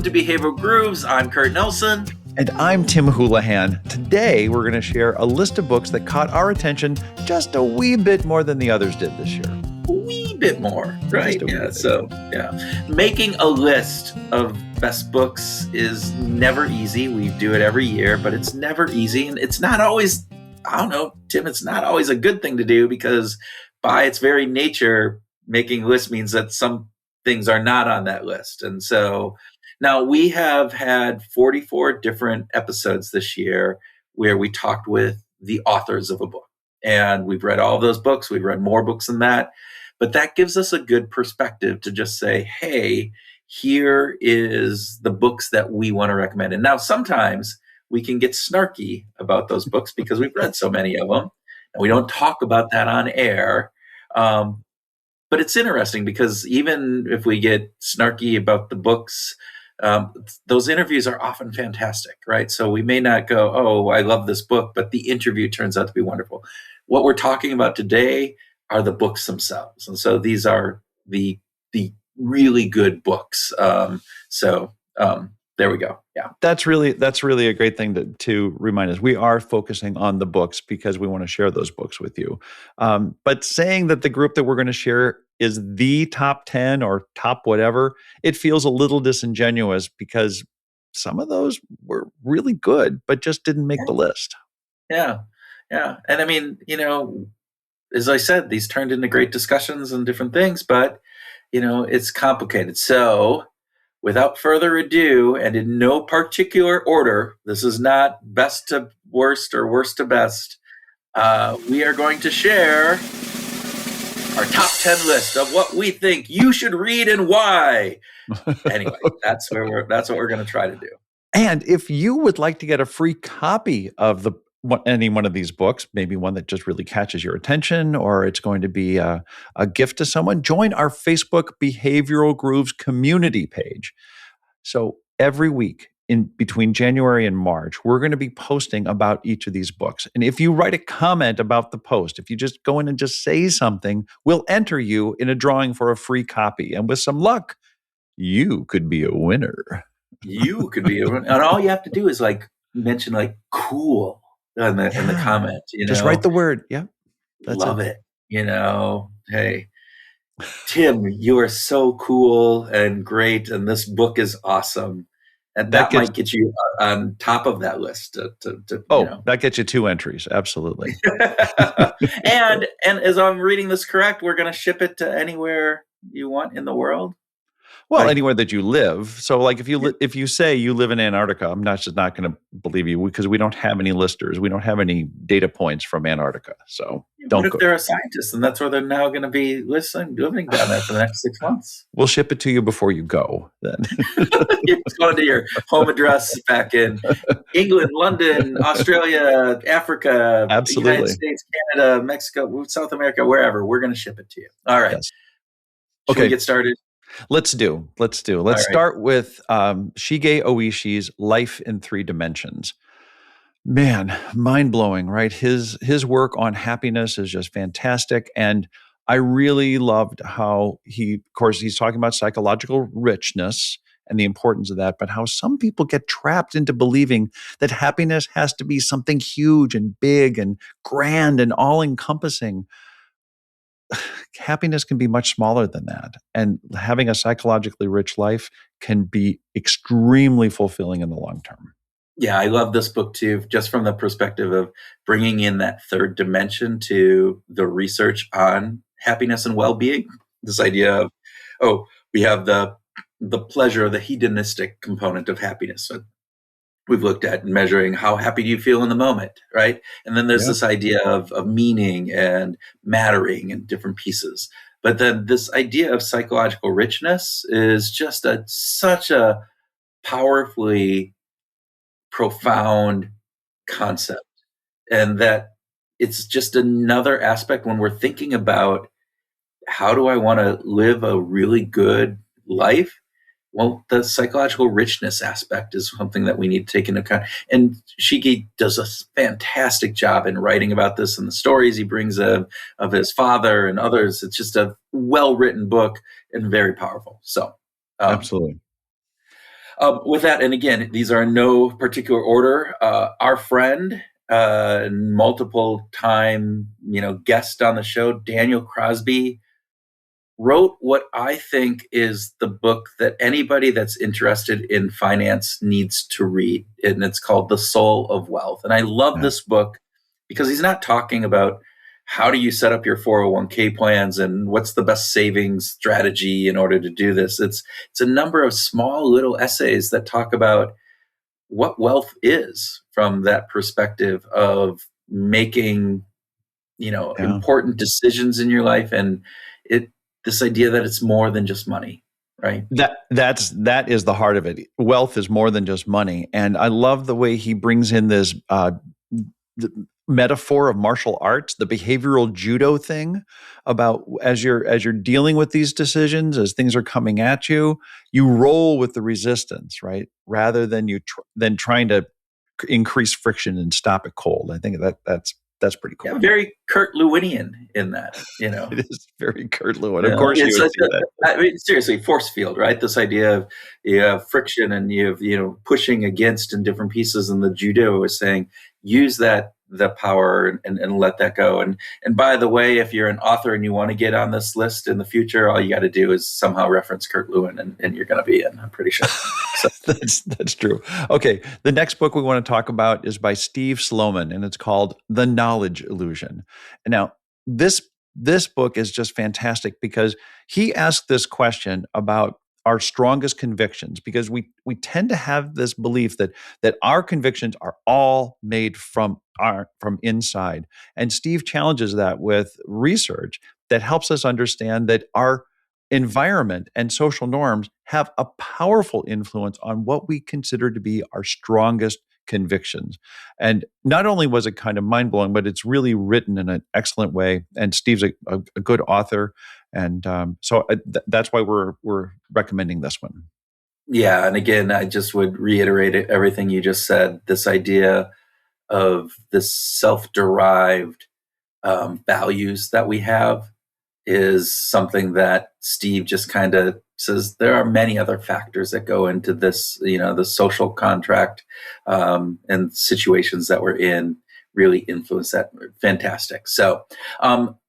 to Behavioral Grooves. I'm Kurt Nelson. And I'm Tim Houlihan. Today, we're going to share a list of books that caught our attention just a wee bit more than the others did this year. A wee bit more, right? Making a list of best books is never easy. We do it every year, but it's never easy. And it's not always, Tim, it's not always a good thing to do because by its very nature, making lists means that some things are not on that list. And so now we have had 44 different episodes this year where we talked with the authors of a book. And we've read all those books. We've read more books than that. But that gives us a good perspective to just say, hey, here is the books that we want to recommend. And now sometimes we can get snarky about those books because we've read so many of them. And we don't talk about that on air. But it's interesting because even if we get snarky about the books, those interviews are often fantastic, right? So we may not go, oh, I love this book, but the interview turns out to be wonderful. What we're talking about today are the books themselves. And so these are the really good books. There we go. Yeah. That's really a great thing to remind us. We are focusing on the books because we want to share those books with you. But saying that the group that we're going to share is the top 10 or top whatever, it feels a little disingenuous because some of those were really good, but just didn't make the list. Yeah. Yeah. And I mean, as I said, these turned into great discussions and different things, but, it's complicated. So without further ado, and in no particular order, this is not best to worst or worst to best, we are going to share our top 10 list of what we think you should read and why. Anyway, that's what we're going to try to do. And if you would like to get a free copy of any one of these books, maybe one that just really catches your attention, or it's going to be a gift to someone, join our Facebook Behavioral Grooves community page. So every week in between January and March, we're going to be posting about each of these books. And if you write a comment about the post, if you just go in and just say something, we'll enter you in a drawing for a free copy. And with some luck, you could be a winner. You could be a winner. And all you have to do is mention cool in the comment. Just write the word. Yeah. Love it. Hey, Tim, you are so cool and great. And this book is awesome. And that might get you on top of that list. That gets you 2 entries. Absolutely. and as I'm reading this correct, we're going to ship it to anywhere you want in the world. Well, anywhere that you live. So if you say you live in Antarctica, I'm just not going to believe you because we don't have any listers. We don't have any data points from Antarctica. So don't go. If they're a scientist, and that's where they're now going to be living down there for the next 6 months. We'll ship it to you before you go then. You're going to your home address back in England, London, Australia, Africa, Absolutely. United States, Canada, Mexico, South America, wherever. We're going to ship it to you. All right. Yes. Should we get started? Let's start with Shige Oishi's Life in 3 Dimensions. Man, mind-blowing, right? His work on happiness is just fantastic. And I really loved how he's talking about psychological richness and the importance of that, but how some people get trapped into believing that happiness has to be something huge and big and grand and all-encompassing. Happiness can be much smaller than that. And having a psychologically rich life can be extremely fulfilling in the long term. Yeah, I love this book too, just from the perspective of bringing in that third dimension to the research on happiness and well-being. This idea of, we have the pleasure, the hedonistic component of happiness. So we've looked at measuring how happy do you feel in the moment, right? And then there's this idea of meaning and mattering and different pieces. But then this idea of psychological richness is just such a powerfully profound concept. And that it's just another aspect when we're thinking about how do I want to live a really good life? Well, the psychological richness aspect is something that we need to take into account. And Shige does a fantastic job in writing about this and the stories he brings of his father and others. It's just a well-written book and very powerful. So, absolutely. With that, and again, these are in no particular order. Our friend, multiple time, guest on the show, Daniel Crosby, wrote what I think is the book that anybody that's interested in finance needs to read. And it's called The Soul of Wealth. And I love this book because he's not talking about how do you set up your 401k plans and what's the best savings strategy in order to do this. It's a number of small little essays that talk about what wealth is from that perspective of making important decisions in your life, and this idea that it's more than just money, right? That is the heart of it. Wealth is more than just money, and I love the way he brings in this the metaphor of martial arts, the behavioral judo thing about as you're dealing with these decisions, as things are coming at you, you roll with the resistance, right? Rather than than trying to increase friction and stop it cold. I think that's pretty cool. Yeah, very Kurt Lewinian in that, It is very Kurt Lewin. Of course, you would see that. I mean, seriously, force field, right? This idea of you have friction and you have pushing against in different pieces, and the judo is saying use the power and let that go. And by the way, if you're an author and you want to get on this list in the future, all you got to do is somehow reference Kurt Lewin, and you're going to be in. I'm pretty sure. So. That's true. Okay, the next book we want to talk about is by Steve Sloman, and it's called The Knowledge Illusion. And now this book is just fantastic because he asked this question about our strongest convictions, because we tend to have this belief that our convictions are all made from inside. And Steve challenges that with research that helps us understand that our environment and social norms have a powerful influence on what we consider to be our strongest convictions. And not only was it kind of mind-blowing, but it's really written in an excellent way. And Steve's a good author. And so that's why we're recommending this one. Yeah. And again, I just would reiterate everything you just said, this idea of this self-derived values that we have is something that Steve just kind of says there are many other factors that go into this, the social contract and situations that we're in really influence that. Fantastic. So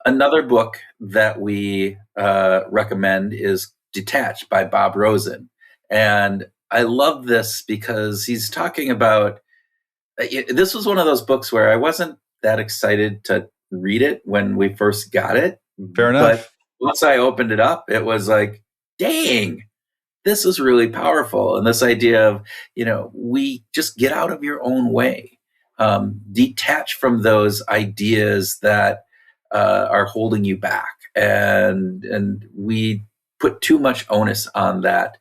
another book that we recommend is Detached by Bob Rosen. And I love this because he's talking about, this was one of those books where I wasn't that excited to read it when we first got it. Fair enough. But once I opened it up, it was like, dang, this is really powerful. And this idea of, we just get out of your own way, detach from those ideas that are holding you back. And we put too much onus on that.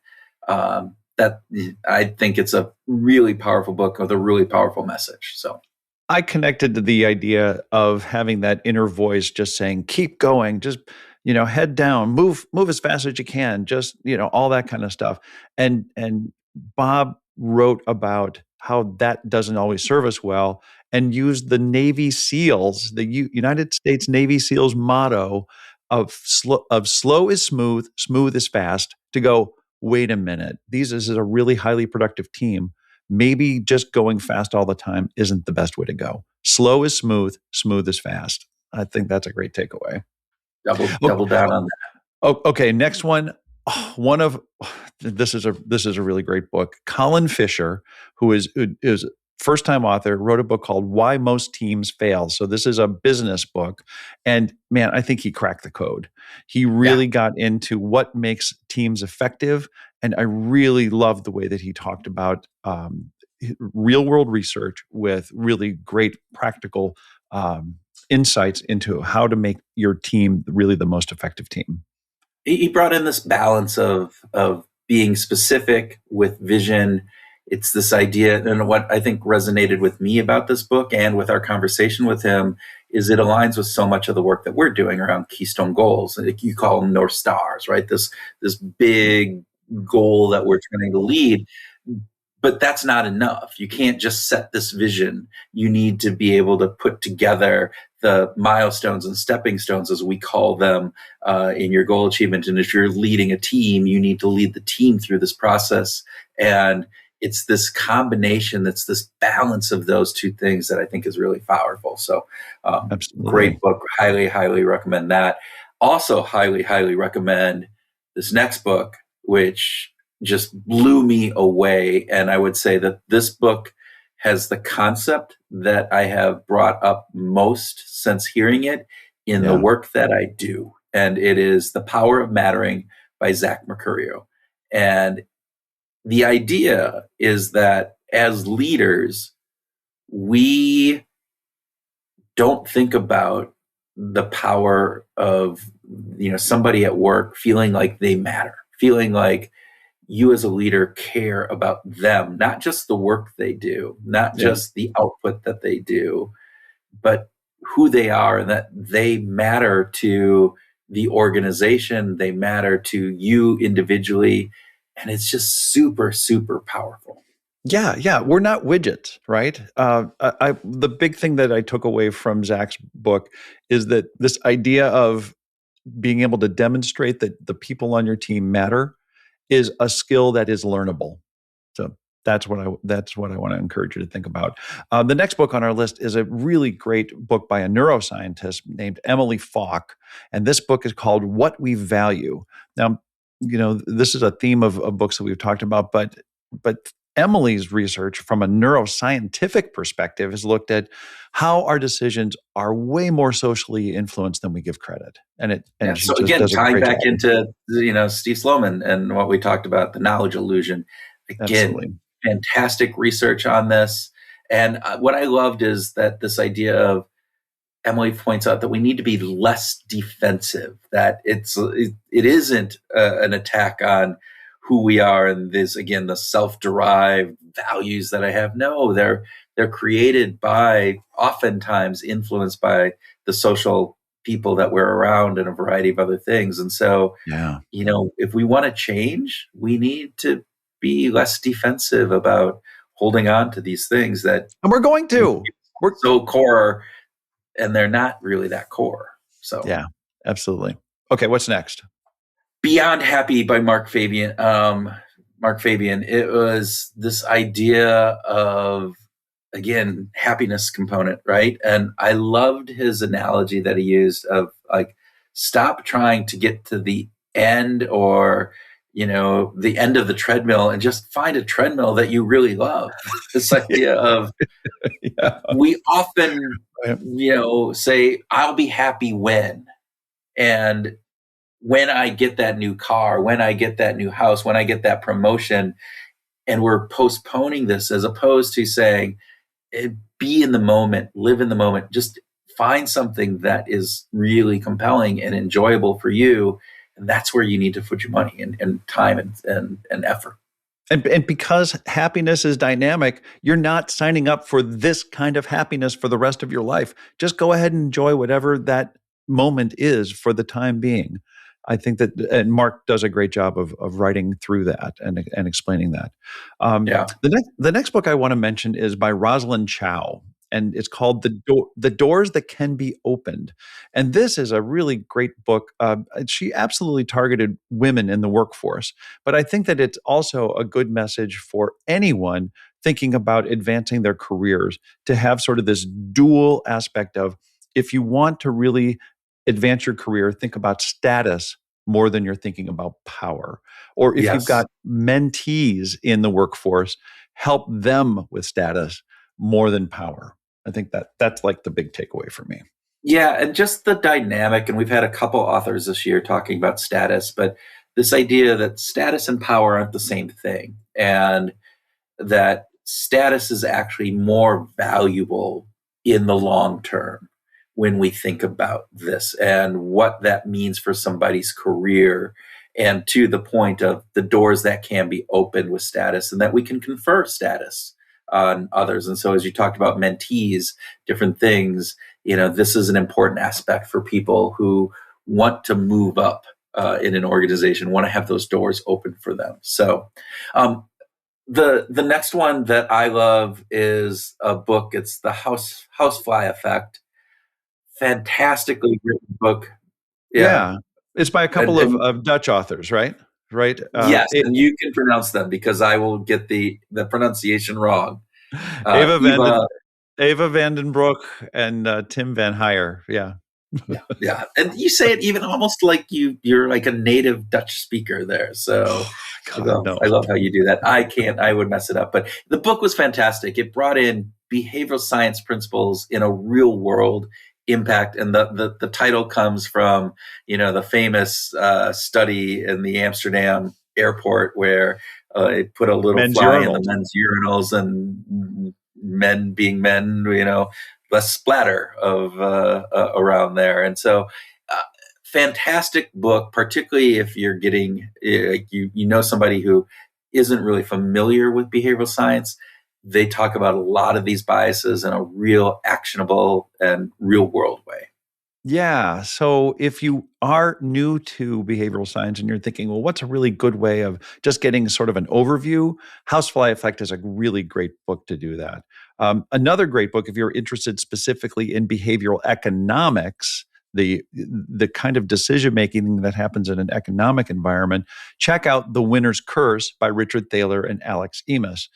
That I think it's a really powerful book with a really powerful message. So I connected to the idea of having that inner voice just saying, keep going, just, head down, move as fast as you can, just, all that kind of stuff. And Bob wrote about how that doesn't always serve us well, and used the Navy SEALs, the United States Navy SEALs motto of slow is smooth, smooth is fast, to go, wait a minute, this is a really highly productive team. Maybe just going fast all the time isn't the best way to go. Slow is smooth, smooth is fast. I think that's a great takeaway. Double down on that. Oh, okay, next one. This is a really great book. Colin Fisher, who is first-time author, wrote a book called Why Most Teams Fail. So this is a business book. And man, I think he cracked the code. He really got into what makes teams effective. And I really love the way that he talked about real-world research with really great practical insights into how to make your team really the most effective team. He brought in this balance of being specific with vision. It's this idea, and what I think resonated with me about this book and with our conversation with him is it aligns with so much of the work that we're doing around Keystone Goals. You call them North Stars, right? This big goal that we're trying to lead. but that's not enough. You can't just set this vision. You need to be able to put together the milestones and stepping stones, as we call them, in your goal achievement. And if you're leading a team, you need to lead the team through this process. And it's this combination, that's this balance of those two things that I think is really powerful. So, great book. Highly, highly recommend that. Also, highly, highly recommend this next book, which just blew me away. And I would say that this book has the concept that I have brought up most since hearing it in the work that I do. And it is The Power of Mattering by Zach Mercurio. And the idea is that as leaders, we don't think about the power of, somebody at work feeling like they matter, feeling like you as a leader care about them, not just the work they do, not just the output that they do, but who they are, and that they matter to the organization, they matter to you individually. And it's just super, super powerful. Yeah. We're not widgets, right? The big thing that I took away from Zach's book is that this idea of being able to demonstrate that the people on your team matter is a skill that is learnable. So that's what I want to encourage you to think about. The next book on our list is a really great book by a neuroscientist named Emily Falk, and this book is called What We Value. Now, this is a theme of books that we've talked about, but Emily's research from a neuroscientific perspective has looked at how our decisions are way more socially influenced than we give credit. So again, tying back into Steve Sloman and what we talked about, the knowledge illusion. Again, absolutely. Fantastic research on this. And what I loved is that this idea of, Emily points out that we need to be less defensive, that it isn't an attack on who we are and this, again, the self-derived values that I have. No, they're created by, oftentimes influenced by the social people that we're around and a variety of other things. And so, if we want to change, we need to be less defensive about holding on to these things that, and we're going to, we're so core, and they're not really that core. So yeah, absolutely. Okay, what's next? Beyond Happy by Mark Fabian. Mark Fabian. It was this idea of, again, happiness component, right? And I loved his analogy that he used of, like, stop trying to get to the end, or the end of the treadmill, and just find a treadmill that you really love. This idea of we often say, I'll be happy when I get that new car, when I get that new house, when I get that promotion. And we're postponing this, as opposed to saying, be in the moment, live in the moment, just find something that is really compelling and enjoyable for you. And that's where you need to put your money and time and effort. And because happiness is dynamic, you're not signing up for this kind of happiness for the rest of your life. Just go ahead and enjoy whatever that moment is for the time being. I think that, and Mark does a great job of writing through that and explaining that. The next book I want to mention is by Rosalind Chow, and it's called The Doors That Can Be Opened. And this is a really great book. She absolutely targeted women in the workforce, but I think that it's also a good message for anyone thinking about advancing their careers, to have sort of this dual aspect of, if you want to really advance your career, think about status more than you're thinking about power. Or if you've got mentees in the workforce, help them with status more than power. I think that's like the big takeaway for me. Yeah, and just the dynamic, and we've had a couple authors this year talking about status, but this idea that status and power aren't the same thing, and that status is actually more valuable in the long term when we think about this and what that means for somebody's career, and to the point of the doors that can be opened with status, and that we can confer status on others. And so, as you talked about mentees, different things, this is an important aspect for people who want to move up in an organization, want to have those doors open for them. So The next one that I love is a book. It's the Housefly Effect. Fantastically written book. Yeah. Yeah, it's by a couple And of Dutch authors, right? Right. yes, and you can pronounce them because I will get the pronunciation wrong. Eva Eva. Eva Vandenbroek and Tim Van Heyer. Yeah. Yeah, yeah, and you say it even almost like you're like a native Dutch speaker there. So God, no. I love how you do that. I can't. I would mess it up. But the book was fantastic. It brought in behavioral science principles in a real world impact, and the title comes from the famous study in the Amsterdam airport where it put a little Men's fly in the urinals. men's urinals, and men being men, less splatter of around there. And so, fantastic book, particularly if you're getting somebody who isn't really familiar with behavioral science. They talk about a lot of these biases in a real actionable and real world way. Yeah. So if you are new to behavioral science and you're thinking, well, what's a really good way of just getting sort of an overview? Housefly Effect is a really great book to do that. Another great book, if you're interested specifically in behavioral economics, the kind of decision making that happens in an economic environment, check out The Winner's Curse by Richard Thaler and Alex Emas.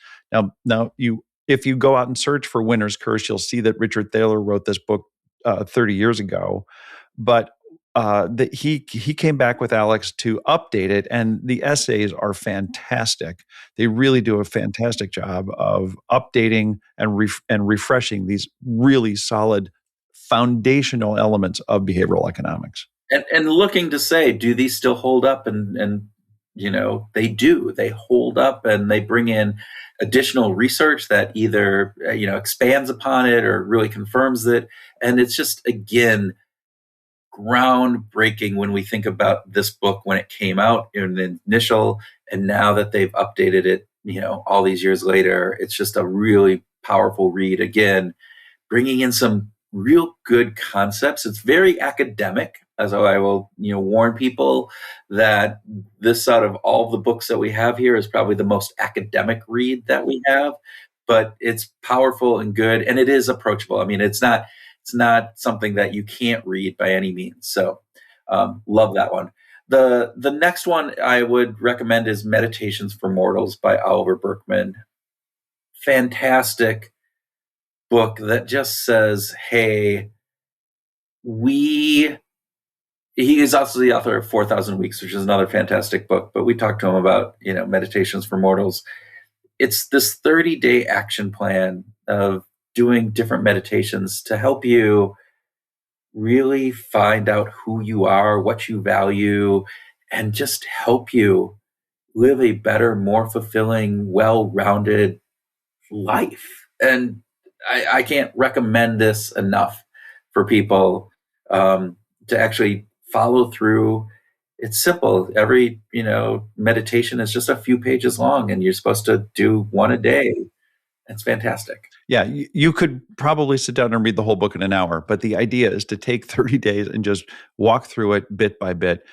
Now you if you go out and search for Winner's Curse, you'll see that Richard Thaler wrote this book 30 years ago, but he came back with Alex to update it, and the essays are fantastic. They really do a fantastic job of updating and refreshing these really solid foundational elements of behavioral economics. And looking to say, do these still hold up? And they do. They hold up, and they bring in additional research that either expands upon it or really confirms it. And it's just, again, groundbreaking when we think about this book when it came out in the initial, and now that they've updated it all these years later. It's just a really powerful read, again, bringing in some real good concepts. It's very academic, as I will warn people that this, out of all the books that we have here, is probably the most academic read that we have. But it's powerful and good, and it is approachable. I mean, it's not something that you can't read by any means. So, love that one. The next one I would recommend is Meditations for Mortals by Oliver Burkeman. Fantastic book that just says, hey, he is also the author of 4,000 Weeks, which is another fantastic book, but we talked to him about Meditations for Mortals. It's this 30-day action plan of doing different meditations to help you really find out who you are, what you value, and just help you live a better, more fulfilling, well-rounded life. And I can't recommend this enough for people, to actually follow through. It's simple. Every meditation is just a few pages long, and you're supposed to do one a day. It's fantastic. Yeah, you could probably sit down and read the whole book in an hour, but the idea is to take 30 days and just walk through it bit by bit.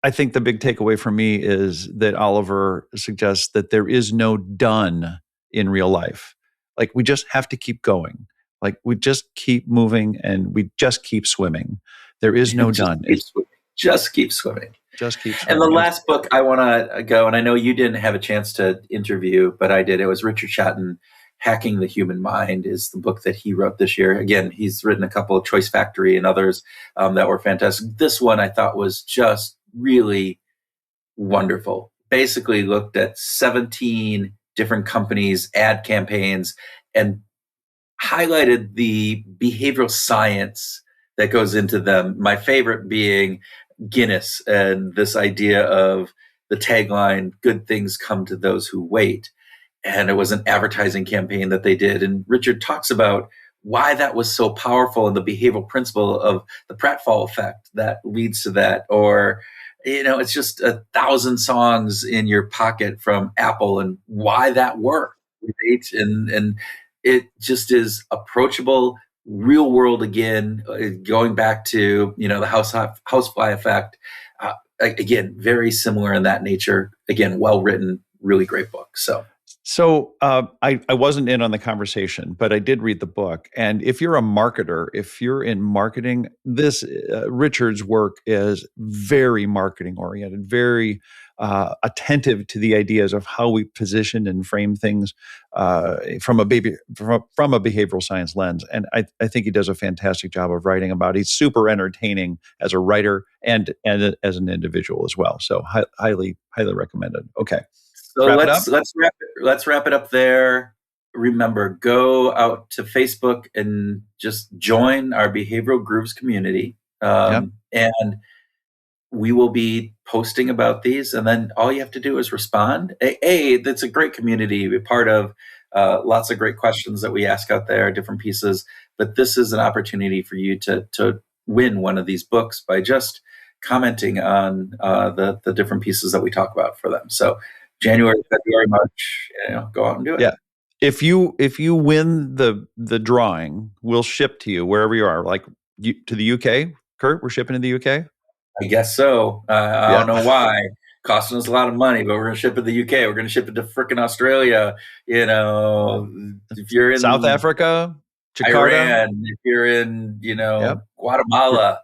I think the big takeaway for me is that Oliver suggests that there is no done in real life. Like, we just have to keep going. Like, we just keep moving and we just keep swimming. There is no done. Just keep swimming. Just keep swimming. And the last book I want to go, and I know you didn't have a chance to interview, but I did. It was Richard Shatton. Hacking the Human Mind is the book that he wrote this year. Again, he's written a couple of Choice Factory and others that were fantastic. This one I thought was just really wonderful. Basically looked at 17 different companies' ad campaigns and highlighted the behavioral science that goes into them. My favorite being Guinness, and this idea of the tagline, "Good things come to those who wait." And it was an advertising campaign that they did. And Richard talks about why that was so powerful, and the behavioral principle of the pratfall effect that leads to that. Or, it's just 1,000 songs in your pocket from Apple, and why that worked. Right? And it just is approachable, real world again, going back to, the housefly effect. Again, very similar in that nature. Again, well written, really great book. So So I wasn't in on the conversation, but I did read the book. And if you're a marketer, if you're in marketing, this Richard's work is very marketing oriented, very attentive to the ideas of how we position and frame things from a behavioral science lens. And I think he does a fantastic job of writing about it. He's super entertaining as a writer and as an individual as well. So highly recommended. Okay, So wrap it up. let's wrap it up there. Remember, go out to Facebook and just join our Behavioral Grooves community. Yeah. And we will be posting about these, and then all you have to do is respond. That's a great community to be part of. Lots of great questions that we ask out there, different pieces. But this is an opportunity for you to win one of these books by just commenting on the different pieces that we talk about for them. So January, February, March, go out and do it. Yeah. If you win the drawing, we'll ship to you wherever you are, like to the UK. Kurt, we're shipping to the UK. I guess so. I don't know why. Costing us a lot of money, but we're going to ship it to the UK. We're going to ship it to frickin' Australia. If you're in South Africa, Jakarta, Iran, if you're in, Guatemala,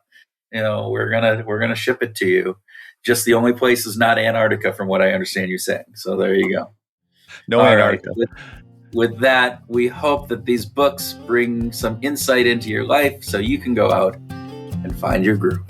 we're gonna ship it to you. Just the only place is not Antarctica, from what I understand you saying. So there you go. No Antarctica. Right. With that, we hope that these books bring some insight into your life so you can go out and find your groove.